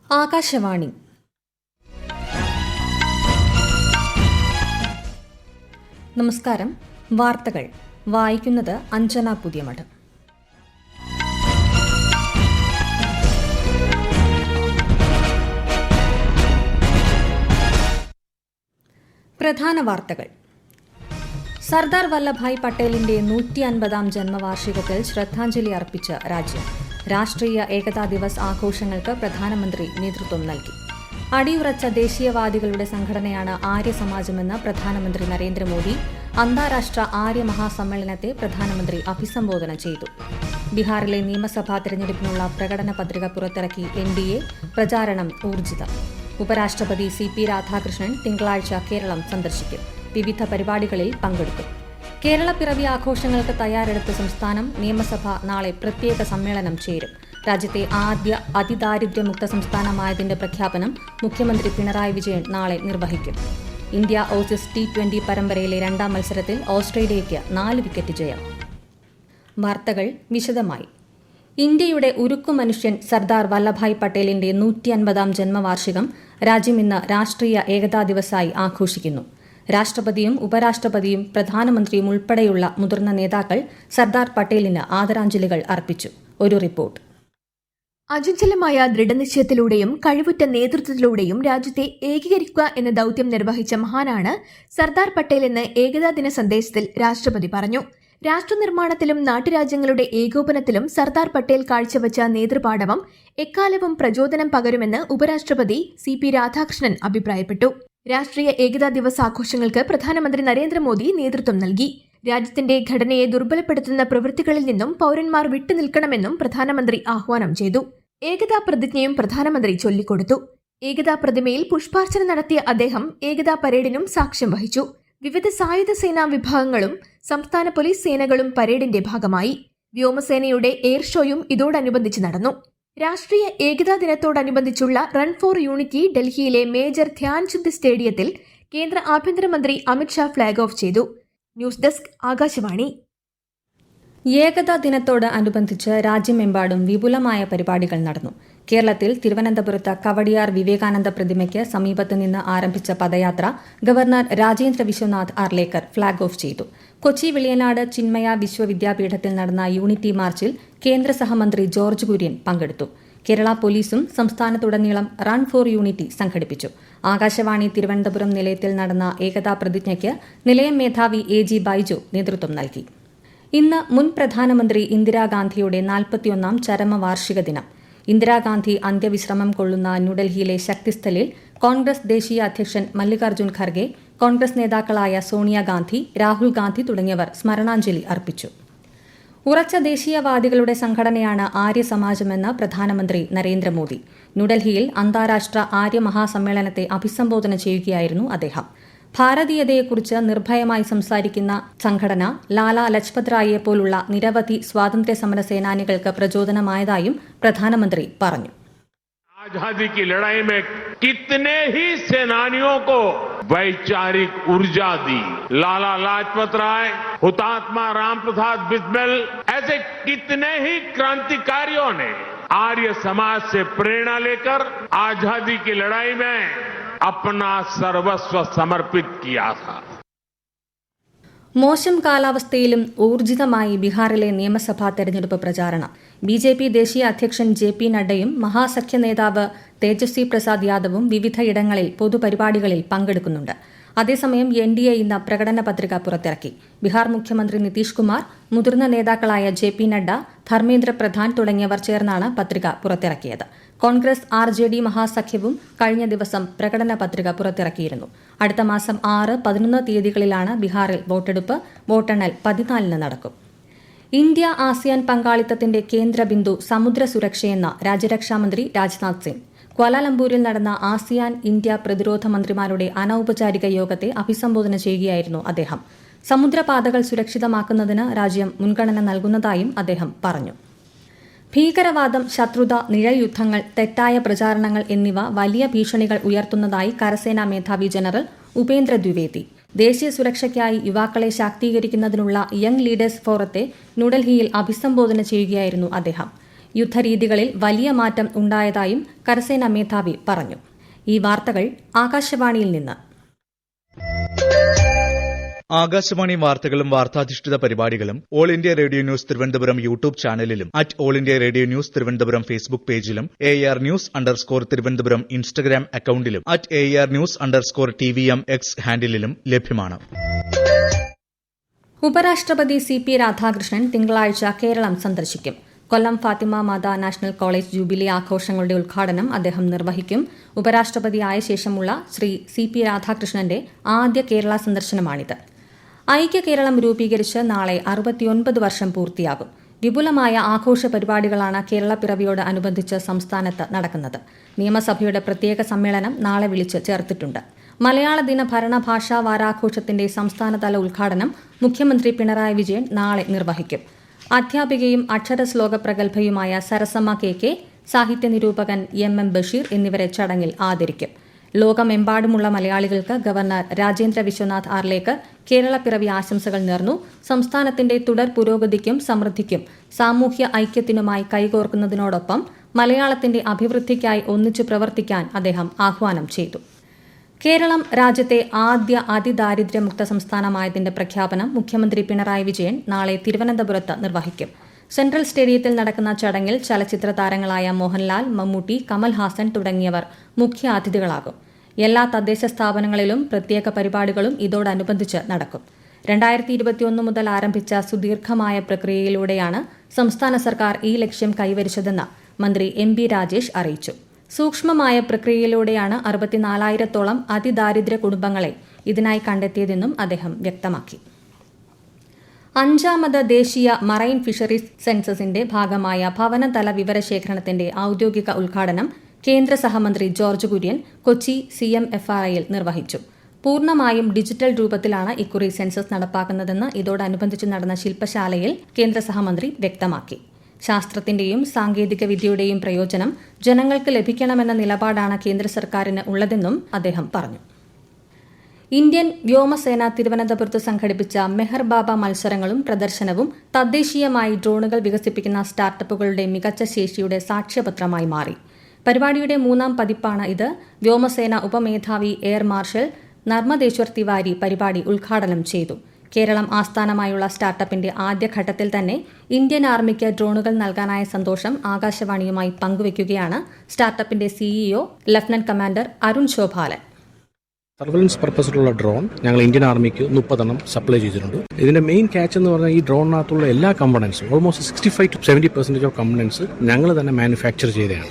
ആകാശവാണി. നമസ്കാരം. വാർത്തകൾ വായിക്കുന്നത് അഞ്ജന പുതിയമഠം. പ്രധാന വാർത്തകൾ. സർദാർ വല്ലഭായ് പട്ടേലിന്റെ 150-ാം ജന്മവാർഷികത്തിൽ ശ്രദ്ധാഞ്ജലി അർപ്പിച്ച് രാജ്യം. രാഷ്ട്രീയ ഏകതാ ദിവസ് ആഘോഷങ്ങൾക്ക് പ്രധാനമന്ത്രി നേതൃത്വം നൽകി. അടിയുറച്ച ദേശീയവാദികളുടെ സംഘടനയാണ് ആര്യ സമാജമെന്ന് പ്രധാനമന്ത്രി നരേന്ദ്രമോദി. അന്താരാഷ്ട്ര ആര്യ മഹാസമ്മേളനത്തെ പ്രധാനമന്ത്രി അഭിസംബോധന ചെയ്തു. ബീഹാറിലെ നിയമസഭാ തെരഞ്ഞെടുപ്പിനുള്ള പ്രകടന പത്രിക പുറത്തിറക്കി NDA. പ്രചാരണം ഊർജിതം. ഉപരാഷ്ട്രപതി CP രാധാകൃഷ്ണൻ തിങ്കളാഴ്ച കേരളം സന്ദർശിക്കും. വിവിധ പരിപാടികളിൽ പങ്കെടുക്കും. കേരള പിറവി ആഘോഷങ്ങൾക്ക് തയ്യാറെടുത്ത സംസ്ഥാനം. നിയമസഭ നാളെ പ്രത്യേക സമ്മേളനം ചേരും. രാജ്യത്തെ ആദ്യ അതിദാരിദ്ര്യമുക്ത സംസ്ഥാനമായതിന്റെ പ്രഖ്യാപനം മുഖ്യമന്ത്രി പിണറായി വിജയൻ നാളെ നിർവഹിക്കും. ഇന്ത്യ ഓസീസ് T20 പരമ്പരയിലെ 2ാം മത്സരത്തിൽ ഓസ്ട്രേലിയയ്ക്ക് 4 വിക്കറ്റ് ജയം. വാർത്തകൾ വിശദമായി. ഇന്ത്യയുടെ ഉരുക്കു മനുഷ്യൻ സർദാർ വല്ലഭായ് പട്ടേലിന്റെ 150-ാം ജന്മവാർഷികം രാജ്യം ഇന്ന് രാഷ്ട്രീയ ഏകതാ ദിവസായി ആഘോഷിക്കുന്നു. രാഷ്ട്രപതിയും ഉപരാഷ്ട്രപതിയും പ്രധാനമന്ത്രിയും ഉൾപ്പെടെയുള്ള മുതിർന്ന നേതാക്കൾ സർദാർ പട്ടേലിന് ആദരാഞ്ജലികൾ അർപ്പിച്ചു. ഒരു റിപ്പോർട്ട്. അചഞ്ചലമായ ദൃഢനിശ്ചയത്തിലൂടെയും കഴിവുറ്റ നേതൃത്വത്തിലൂടെയും രാജ്യത്തെ ഏകീകരിക്കുക എന്ന ദൌത്യം നിർവഹിച്ച മഹാനാണ് സർദാർ പട്ടേൽ എന്ന് ഏകതാ ദിന സന്ദേശത്തിൽ രാഷ്ട്രപതി പറഞ്ഞു. രാഷ്ട്രനിർമ്മാണത്തിലും നാട്ടുരാജ്യങ്ങളുടെ ഏകോപനത്തിലും സർദാർ പട്ടേൽ കാഴ്ചവച്ച നേതൃപാടവം എക്കാലവും പ്രചോദനം പകരുമെന്ന് ഉപരാഷ്ട്രപതി CP രാധാകൃഷ്ണൻ അഭിപ്രായപ്പെട്ടു. രാഷ്ട്രീയ ഏകതാ ദിവസ് ആഘോഷങ്ങൾക്ക് പ്രധാനമന്ത്രി നരേന്ദ്രമോദി നേതൃത്വം നൽകി. രാജ്യത്തിന്റെ ഘടനയെ ദുർബലപ്പെടുത്തുന്ന പ്രവൃത്തികളിൽ നിന്നും പൌരന്മാർ വിട്ടുനിൽക്കണമെന്നും പ്രധാനമന്ത്രി ആഹ്വാനം ചെയ്തു. ഏകതാ പ്രതിജ്ഞയും പ്രധാനമന്ത്രി ചൊല്ലിക്കൊടുത്തു. ഏകതാ പ്രതിമയിൽ പുഷ്പാർച്ചന നടത്തിയ അദ്ദേഹം ഏകതാ പരേഡിനും സാക്ഷ്യം വഹിച്ചു. വിവിധ സായുധ സേനാ വിഭാഗങ്ങളും സംസ്ഥാന പോലീസ് സേനകളും പരേഡിന്റെ ഭാഗമായി. വ്യോമസേനയുടെ എയർ ഷോയും ഇതോടനുബന്ധിച്ച് നടന്നു. രാഷ്ട്രീയ ഏകതാ ദിനത്തോടനുബന്ധിച്ചുള്ള റൺ ഫോർ യൂണിറ്റി ഡൽഹിയിലെ മേജർ ധ്യാൻചന്ദ് സ്റ്റേഡിയത്തിൽ കേന്ദ്ര ആഭ്യന്തരമന്ത്രി അമിത്ഷാ ഫ്ളാഗ് ഓഫ് ചെയ്തു. News desk Akashvani. ഏകതാ ദിനത്തോട് അനുബന്ധിച്ച് രാജ്യമെമ്പാടും വിപുലമായ പരിപാടികൾ നടന്നു. കേരളത്തിൽ തിരുവനന്തപുരത്ത് കവടിയാർ വിവേകാനന്ദ പ്രതിമയ്ക്ക് സമീപത്ത് നിന്ന് ആരംഭിച്ച പദയാത്ര governor Rajendra Vishwanath Arlekar flag off ചെയ്തു. കൊച്ചി വെളിയനാട് ചിന്മയ വിശ്വവിദ്യാപീഠത്തിൽ നടന്ന യൂണിറ്റി മാർച്ചിൽ കേന്ദ്ര സഹമന്ത്രി ജോർജ് കുര്യൻ പങ്കെടുത്തു. കേരള പോലീസും സംസ്ഥാനത്തുടനീളം റൺ ഫോർ യൂണിറ്റി സംഘടിപ്പിച്ചു. ആകാശവാണി തിരുവനന്തപുരം നിലയത്തിൽ നടന്ന ഏകതാ പ്രതിജ്ഞയ്ക്ക് നിലയം മേധാവി AG ബൈജു നേതൃത്വം നൽകി. ഇന്ന് മുൻ പ്രധാനമന്ത്രി ഇന്ദിരാഗാന്ധിയുടെ 41-ാം ചരമവാർഷിക ദിനം. ഇന്ദിരാഗാന്ധി അന്ത്യവിശ്രമം കൊള്ളുന്ന ന്യൂഡൽഹിയിലെ ശക്തിസ്ഥലിൽ കോൺഗ്രസ് ദേശീയ അധ്യക്ഷൻ മല്ലികാർജ്ജുൻ ഖർഗെ, കോൺഗ്രസ് നേതാക്കളായ സോണിയാഗാന്ധി, രാഹുൽ ഗാന്ധി തുടങ്ങിയവർ സ്മരണാഞ്ജലി അർപ്പിച്ചു. ഉറച്ച ദേശീയവാദികളുടെ സംഘടനയാണ് ആര്യ സമാജമെന്ന് പ്രധാനമന്ത്രി നരേന്ദ്രമോദി. ന്യൂഡൽഹിയിൽ അന്താരാഷ്ട്ര ആര്യ മഹാസമ്മേളനത്തെ അഭിസംബോധന ചെയ്യുകയായിരുന്നു അദ്ദേഹം. ഭാരതീയതയെക്കുറിച്ച് നിർഭയമായി സംസാരിക്കുന്ന സംഘടന ലാലാ ലജ്പത് റായിയെ പോലുള്ള നിരവധി സ്വാതന്ത്ര്യ സമര സേനാനികൾക്ക് പ്രചോദനമായതായും പ്രധാനമന്ത്രി പറഞ്ഞു. आजादी की लड़ाई में कितने ही सेनानियों को वैचारिक ऊर्जा दी. लाला लाजपत राय, हुतात्मा राम प्रसाद बिस्मिल, ऐसे कितने ही क्रांतिकारियों ने आर्य समाज से प्रेरणा लेकर आजादी की लड़ाई में अपना सर्वस्व समर्पित किया था. മോശം കാലാവസ്ഥയിലും ഊർജിതമായി ബീഹാറിലെ നിയമസഭാ തെരഞ്ഞെടുപ്പ് പ്രചാരണം. BJP ദേശീയ അധ്യക്ഷൻ JP നഡ്ഡയും മഹാസഖ്യ നേതാവ് തേജസ്വി പ്രസാദ് യാദവും വിവിധയിടങ്ങളിൽ പൊതുപരിപാടികളിൽ പങ്കെടുക്കുന്നുണ്ട്. അതേസമയം NDA ഇന്ന് പ്രകടന പത്രിക പുറത്തിറക്കി. ബീഹാർ മുഖ്യമന്ത്രി നിതീഷ് കുമാർ, മുതിർന്ന നേതാക്കളായ JP നഡ്ഡ, ധർമ്മേന്ദ്ര പ്രധാൻ തുടങ്ങിയവർ ചേർന്നാണ് പത്രിക പുറത്തിറക്കിയത്. കോൺഗ്രസ് RJD മഹാസഖ്യവും കഴിഞ്ഞ ദിവസം പ്രകടന പത്രിക പുറത്തിറക്കിയിരുന്നു. അടുത്ത മാസം 6, 11 തീയതികളിലാണ് ബീഹാറിൽ വോട്ടെടുപ്പ്. വോട്ടെണ്ണൽ 14-ന് നടക്കും. ഇന്ത്യ ASEAN പങ്കാളിത്തത്തിന്റെ കേന്ദ്ര ബിന്ദു സമുദ്ര സുരക്ഷയെന്ന് രാജ്യരക്ഷാമന്ത്രി രാജ്നാഥ് സിംഗ്. ക്വാലാലംപൂരിൽ നടന്ന ASEAN ഇന്ത്യ പ്രതിരോധ മന്ത്രിമാരുടെ അനൌപചാരിക യോഗത്തെ അഭിസംബോധന ചെയ്യുകയായിരുന്നു അദ്ദേഹം. സമുദ്രപാതകൾ സുരക്ഷിതമാക്കുന്നതിന് രാജ്യം മുൻഗണന നൽകുന്നതായും അദ്ദേഹം പറഞ്ഞു. ഭീകരവാദം, ശത്രുത, നിഴൽ യുദ്ധങ്ങൾ, തെറ്റായ പ്രചാരണങ്ങൾ എന്നിവ വലിയ ഭീഷണികൾ ഉയർത്തുന്നതായി കരസേനാ മേധാവി ജനറൽ ഉപേന്ദ്ര ദ്വിവേദി. ദേശീയ സുരക്ഷയ്ക്കായി യുവാക്കളെ ശാക്തീകരിക്കുന്നതിനുള്ള യങ് ലീഡേഴ്സ് ഫോറത്തെ ന്യൂഡൽഹിയിൽ അഭിസംബോധന ചെയ്യുകയായിരുന്നു അദ്ദേഹം. യുദ്ധരീതികളിൽ വലിയ മാറ്റം ഉണ്ടായതായും കരസേനാ മേധാവി പറഞ്ഞു. ഈ വാർത്തകൾ ആകാശവാണിയിൽ നിന്ന്. ആകാശവാണി വാർത്തകളും വാർത്താധിഷ്ഠിത പരിപാടികളും All India Radio News Thiruvananthapuram YouTube ചാനലിലും @All India Radio News Thiruvananthapuram Facebook പേജിലും AR News_ തിരുവനന്തപുരം ഇൻസ്റ്റഗ്രാം അക്കൌണ്ടിലും @AR News_TVM X ഹാൻഡിലും ലഭ്യമാണ്. ഉപരാഷ്ട്രപതി CP രാധാകൃഷ്ണൻ തിങ്കളാഴ്ച കേരളം സന്ദർശിക്കും. കൊല്ലം ഫാത്തിമ മാതാ നാഷണൽ കോളേജ് ജൂബിലി ആഘോഷങ്ങളുടെ ഉദ്ഘാടനം അദ്ദേഹം നിർവഹിക്കും. ഉപരാഷ്ട്രപതിയായ ശേഷമുള്ള ശ്രീ CP രാധാകൃഷ്ണന്റെ ആദ്യ കേരള സന്ദർശനമാണിത്. ഐക്യ കേരളം രൂപീകരിച്ച് നാളെ 69 വർഷം പൂർത്തിയാകും. വിപുലമായ ആഘോഷ പരിപാടികളാണ് കേരളപ്പിറവിയോട് അനുബന്ധിച്ച് സംസ്ഥാനത്ത് നടക്കുന്നത്. നിയമസഭയുടെ പ്രത്യേക സമ്മേളനം നാളെ വിളിച്ച് ചേർത്തിട്ടുണ്ട്. മലയാള ദിന ഭരണഭാഷാ വാരാഘോഷത്തിന്റെ സംസ്ഥാനതല ഉദ്ഘാടനം മുഖ്യമന്ത്രി പിണറായി വിജയൻ നാളെ നിർവഹിക്കും. അധ്യാപികയും അക്ഷരശ്ലോക പ്രഗത്ഭയുമായ സരസമ്മ KK, സാഹിത്യ നിരൂപകൻ MM ബഷീർ എന്നിവരെ ചടങ്ങിൽ ആദരിക്കും. ലോകമെമ്പാടുമുള്ള മലയാളികൾക്ക് ഗവർണർ രാജേന്ദ്ര വിശ്വനാഥ് ആർലേക്കർ കേരളപ്പിറവി ആശംസകൾ നേർന്നു. സംസ്ഥാനത്തിന്റെ തുടർ പുരോഗതിക്കും സമൃദ്ധിക്കും സാമൂഹ്യ ഐക്യത്തിനുമായി കൈകോർക്കുന്നതിനോടൊപ്പം മലയാളത്തിന്റെ അഭിവൃദ്ധിക്കായി ഒന്നിച്ചു പ്രവർത്തിക്കാൻ അദ്ദേഹം ആഹ്വാനം ചെയ്തു. കേരളം രാജ്യത്തെ ആദ്യ അതിദാരിദ്ര്യമുക്ത സംസ്ഥാനമായതിന്റെ പ്രഖ്യാപനം മുഖ്യമന്ത്രി പിണറായി വിജയൻ നാളെ തിരുവനന്തപുരത്ത് നിർവഹിക്കും. സെൻട്രൽ സ്റ്റേഡിയത്തിൽ നടക്കുന്ന ചടങ്ങിൽ ചലച്ചിത്ര താരങ്ങളായ മോഹൻലാൽ, മമ്മൂട്ടി, കമൽഹാസൻ തുടങ്ങിയവർ മുഖ്യാതിഥികളാകും. എല്ലാ തദ്ദേശ സ്ഥാപനങ്ങളിലും പ്രത്യേക പരിപാടികളും ഇതോടനുബന്ധിച്ച് നടക്കും. 2021 മുതൽ ആരംഭിച്ച സുദീർഘമായ പ്രക്രിയയിലൂടെയാണ് സംസ്ഥാന സർക്കാർ ഈ ലക്ഷ്യം കൈവരിച്ചതെന്ന് മന്ത്രി MB രാജേഷ് അറിയിച്ചു. സൂക്ഷ്മമായ പ്രക്രിയയിലൂടെയാണ് 64,000-ഓളം അതിദാരിദ്ര്യ കുടുംബങ്ങളെ ഇതിനായി കണ്ടെത്തിയതെന്നും അദ്ദേഹം വ്യക്തമാക്കി. 5ാമത് ദേശീയ മറൈൻ ഫിഷറീസ് സെൻസസിന്റെ ഭാഗമായ ഭവനതല വിവരശേഖരണത്തിന്റെ ഔദ്യോഗിക ഉദ്ഘാടനം കേന്ദ്ര സഹമന്ത്രി ജോർജ് കുര്യൻ കൊച്ചി CMFRIയിൽ നിർവഹിച്ചു. പൂർണ്ണമായും ഡിജിറ്റൽ രൂപത്തിലാണ് ഇക്കുറി സെൻസസ് നടപ്പാക്കുന്നതെന്ന് ഇതോടനുബന്ധിച്ച് നടന്ന ശില്പശാലയിൽ കേന്ദ്ര സഹമന്ത്രി വ്യക്തമാക്കി. ശാസ്ത്രത്തിന്റെയും സാങ്കേതിക വിദ്യയുടെയും പ്രയോജനം ജനങ്ങൾക്ക് ലഭിക്കണമെന്ന നിലപാടാണ് കേന്ദ്ര സർക്കാരിന് ഉള്ളതെന്നും അദ്ദേഹം പറഞ്ഞു. ഇന്ത്യൻ വ്യോമസേന തിരുവനന്തപുരത്ത് സംഘടിപ്പിച്ച മെഹർ ബാബ മത്സരങ്ങളും പ്രദർശനവും തദ്ദേശീയമായി ഡ്രോണുകൾ വികസിപ്പിക്കുന്ന സ്റ്റാർട്ടപ്പുകളുടെ മികച്ച ശേഷിയുടെ സാക്ഷ്യപത്രമായി മാറി. പരിപാടിയുടെ 3ാം പതിപ്പാണ് ഇത്. വ്യോമസേന ഉപമേധാവി എയർ മാർഷൽ നർമ്മദേശ്വർ തിവാരി പരിപാടി ഉദ്ഘാടനം ചെയ്തു. കേരളം ആസ്ഥാനമായുള്ള സ്റ്റാർട്ടപ്പിന്റെ ആദ്യഘട്ടത്തിൽ തന്നെ ഇന്ത്യൻ ആർമിക്ക് ഡ്രോണുകൾ നൽകാനായ സന്തോഷം ആകാശവാണിയുമായി പങ്കുവയ്ക്കുകയാണ് സ്റ്റാർട്ടപ്പിന്റെ CEO lieutenant commander Arun Shobhalan. Surveillance പർപ്പസിലുള്ള ഡ്രോൺ ഞങ്ങൾ ഇന്ത്യൻ ആർമിക്ക് 30 സപ്ലൈ ചെയ്തിട്ടുണ്ട്. ഇതിന്റെ മെയിൻ ക്യാച്ച് എന്ന് പറഞ്ഞാൽ ഈ ഡ്രോണിനകത്തുള്ള എല്ലാ കമ്പണൻസും ഓൾമോസ്റ്റ് 65-70% ഓഫ് കമ്പണൻസ് ഞങ്ങൾ തന്നെ മാനുഫാക്ചർ ചെയ്തതാണ്.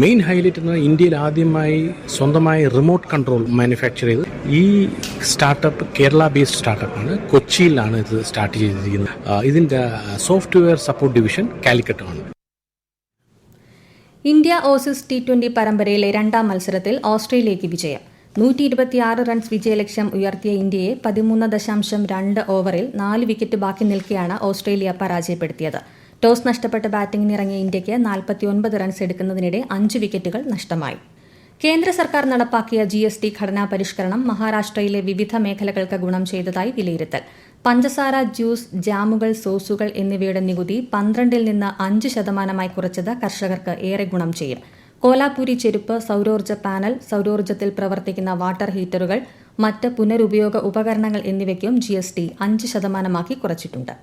മെയിൻ ഹൈലൈറ്റ് എന്ന് പറഞ്ഞാൽ ഇന്ത്യയിൽ ആദ്യമായി സ്വന്തമായി റിമോട്ട് കൺട്രോൾ മാനുഫാക്ചർ ചെയ്ത് ഈ സ്റ്റാർട്ടപ്പ് കേരള ബേസ്ഡ് സ്റ്റാർട്ടപ്പാണ്. കൊച്ചിയിലാണ് ഇത് സ്റ്റാർട്ട് ചെയ്തിരിക്കുന്നത്. ഇതിന്റെ സോഫ്റ്റ്വെയർ സപ്പോർട്ട് ഡിവിഷൻ കാലിക്കറ്റാണ്. ഇന്ത്യ ഓസീസ് T20 പരമ്പരയിലെ 2ാം മത്സരത്തിൽ ഓസ്ട്രേലിയയ്ക്ക് വിജയം. 126 റൺസ് വിജയലക്ഷ്യം ഉയർത്തിയ ഇന്ത്യയെ 13.2 ഓവറിൽ 4 വിക്കറ്റ് ബാക്കി നിൽക്കെയാണ് ഓസ്ട്രേലിയ പരാജയപ്പെടുത്തിയത്. ടോസ് നഷ്ടപ്പെട്ട് ബാറ്റിംഗിനിറങ്ങിയ ഇന്ത്യയ്ക്ക് 49 റൺസ് എടുക്കുന്നതിനിടെ 5 വിക്കറ്റുകൾ നഷ്ടമായി. കേന്ദ്ര സർക്കാർ നടപ്പാക്കിയ GST ഘടനാ പരിഷ്കരണം മഹാരാഷ്ട്രയിലെ വിവിധ മേഖലകൾക്ക് ഗുണം ചെയ്തതായി വിലയിരുത്തൽ. പഞ്ചസാര, ജ്യൂസ്, ജാമുകൾ, സോസുകൾ എന്നിവയുടെ നികുതി 12-ൽ നിന്ന് 5% കുറച്ചത് കർഷകർക്ക് ഏറെ ഗുണം ചെയ്യും. കോലാപൂരി ചെരുപ്പ്, സൌരോർജ്ജ പാനൽ, സൌരോർജ്ജത്തിൽ പ്രവർത്തിക്കുന്ന വാട്ടർ ഹീറ്ററുകൾ, മറ്റ് പുനരുപയോഗ ഉപകരണങ്ങൾ എന്നിവയ്ക്കും GST 5% കുറച്ചിട്ടുണ്ട്.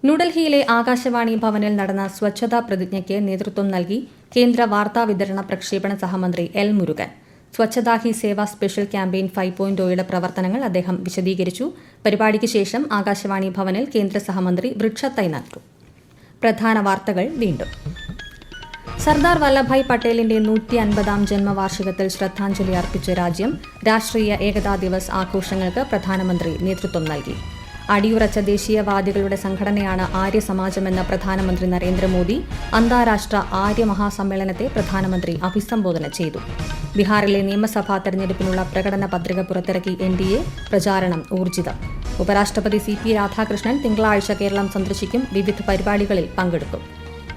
ന്യൂഡൽഹിയിലെ ആകാശവാണി ഭവനിൽ നടന്ന സ്വച്ഛതാ പ്രതിജ്ഞയ്ക്ക് നേതൃത്വം നൽകി കേന്ദ്ര വാർത്താ വിതരണ പ്രക്ഷേപണ സഹമന്ത്രി L. Murugan. Swachhata Hi Seva special campaign 5.0യുടെ പ്രവർത്തനങ്ങൾ അദ്ദേഹം വിശദീകരിച്ചു. പരിപാടിക്ക് ശേഷം ആകാശവാണി ഭവനിൽ കേന്ദ്ര സഹമന്ത്രി വൃക്ഷത്തൈ നട്ടു. പ്രധാന വാർത്തകൾ വീണ്ടും. സർദാർ വല്ലഭായ് പട്ടേലിന്റെ 150ാം ജന്മവാർഷികത്തിൽ ശ്രദ്ധാഞ്ജലി അർപ്പിച്ച രാജ്യം. രാഷ്ട്രീയ ഏകതാ ദിവസ് ആഘോഷങ്ങൾക്ക് പ്രധാനമന്ത്രി നേതൃത്വം നൽകി. അടിയുറച്ച ദേശീയവാദികളുടെ സംഘടനയാണ് ആര്യ സമാജമെന്ന പ്രധാനമന്ത്രി നരേന്ദ്രമോദി. അന്താരാഷ്ട്ര ആര്യ മഹാസമ്മേളനത്തെ പ്രധാനമന്ത്രി അഭിസംബോധന ചെയ്തു. ബീഹാറിലെ നിയമസഭാ തെരഞ്ഞെടുപ്പിനുള്ള പ്രകടന പത്രിക പുറത്തിറക്കി NDA. പ്രചാരണം ഊർജിതം. ഉപരാഷ്ട്രപതി CP രാധാകൃഷ്ണൻ തിങ്കളാഴ്ച കേരളം സന്ദർശിക്കും. വിവിധ പരിപാടികളിൽ പങ്കെടുക്കും.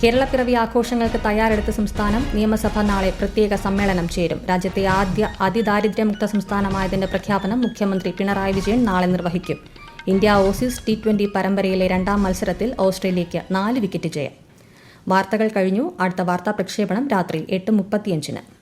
കേരളപ്പിറവി ആഘോഷങ്ങൾക്ക് തയ്യാറെടുത്ത സംസ്ഥാനം. നിയമസഭ നാളെ പ്രത്യേക സമ്മേളനം ചേരും. രാജ്യത്തെ ആദ്യ അതിദാരിദ്ര്യമുക്ത സംസ്ഥാനമായതിന്റെ പ്രഖ്യാപനം മുഖ്യമന്ത്രി പിണറായി വിജയൻ നാളെ നിർവഹിക്കും. ഇന്ത്യ ഓസീസ് T20 പരമ്പരയിലെ 2ാം മത്സരത്തിൽ ഓസ്ട്രേലിയയ്ക്ക് 4 വിക്കറ്റ് ജയം. വാർത്തകൾ കഴിഞ്ഞു. അടുത്ത വാർത്താ പ്രക്ഷേപണം രാത്രി 8:35.